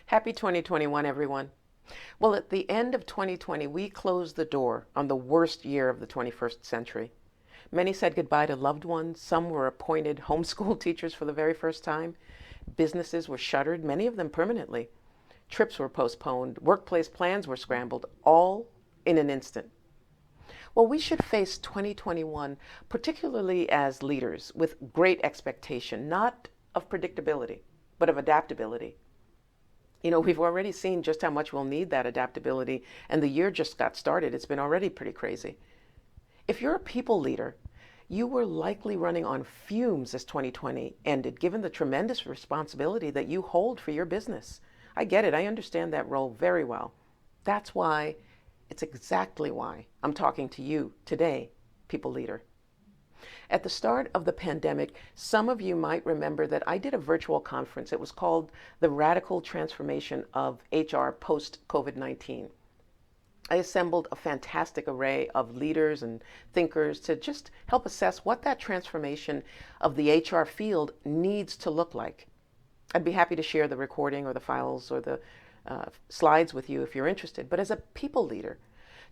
Happy 2021, everyone. Well, at the end of 2020, we closed the door on the worst year of the 21st century. Many said goodbye to loved ones. Some were appointed homeschool teachers for the very first time. Businesses were shuttered, many of them permanently. Trips were postponed. Workplace plans were scrambled, all in an instant. Well, we should face 2021, particularly as leaders, with great expectation, not of predictability, but of adaptability. We've already seen just how much we'll need that adaptability, and the year just got started. It's been already pretty crazy. If you're a people leader, you were likely running on fumes as 2020 ended, given the tremendous responsibility that you hold for your business. I get it. I understand that role very well. That's why, it's exactly why I'm talking to you today, people leader. At the start of the pandemic, some of you might remember that I did a virtual conference. It was called The Radical Transformation of HR Post-COVID-19. I assembled a fantastic array of leaders and thinkers to just help assess what that transformation of the HR field needs to look like. I'd be happy to share the recording or the files or the slides with you if you're interested. But as a people leader,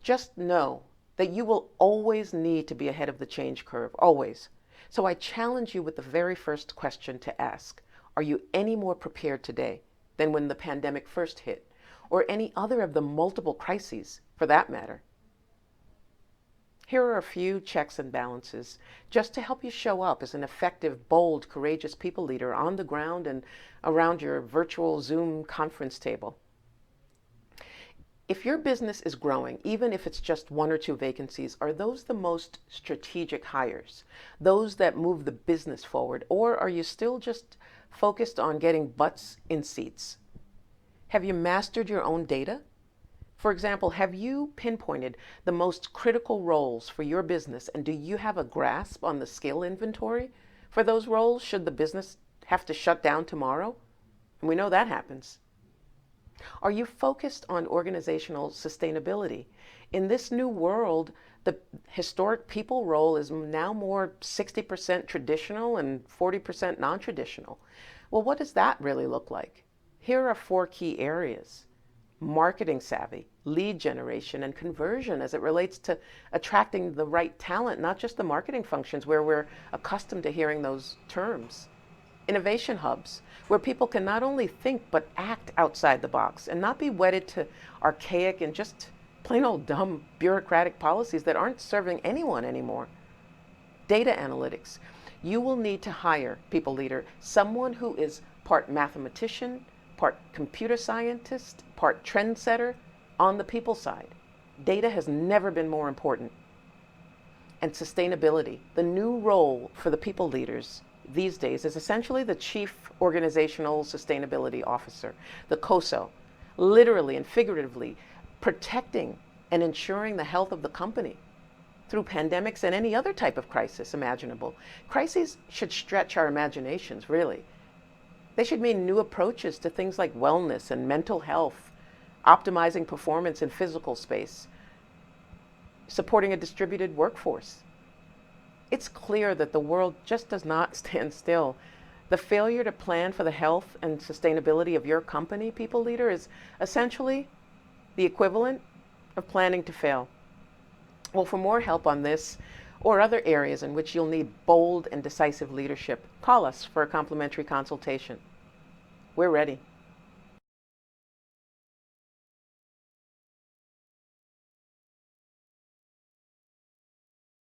just know that you will always need to be ahead of the change curve, always. So I challenge you with the very first question to ask. Are you any more prepared today than when the pandemic first hit, or any other of the multiple crises for that matter? Here are a few checks and balances just to help you show up as an effective, bold, courageous people leader on the ground and around your virtual Zoom conference table. If your business is growing, even if it's just one or two vacancies, are those the most strategic hires? Those that move the business forward? Or are you still just focused on getting butts in seats? Have you mastered your own data? For example, have you pinpointed the most critical roles for your business, and do you have a grasp on the skill inventory for those roles should the business have to shut down tomorrow? And we know that happens. Are you focused on organizational sustainability? In this new world, the historic people role is now more 60% traditional and 40% non-traditional. Well, what does that really look like? Here are 4 key areas. Marketing savvy, lead generation, and conversion as it relates to attracting the right talent, not just the marketing functions where we're accustomed to hearing those terms. Innovation hubs, where people can not only think but act outside the box and not be wedded to archaic and just plain old dumb bureaucratic policies that aren't serving anyone anymore. Data analytics. You will need to hire, people leader, someone who is part mathematician, part computer scientist, part trendsetter on the people side. Data has never been more important. And sustainability, the new role for the people leaders these days is essentially the Chief Organizational Sustainability Officer, the COSO, literally and figuratively protecting and ensuring the health of the company through pandemics and any other type of crisis imaginable. Crises should stretch our imaginations, really. They should mean new approaches to things like wellness and mental health, optimizing performance in physical space, supporting a distributed workforce. It's clear that the world just does not stand still. The failure to plan for the health and sustainability of your company, people leader, is essentially the equivalent of planning to fail. Well, for more help on this or other areas in which you'll need bold and decisive leadership, call us for a complimentary consultation. We're ready.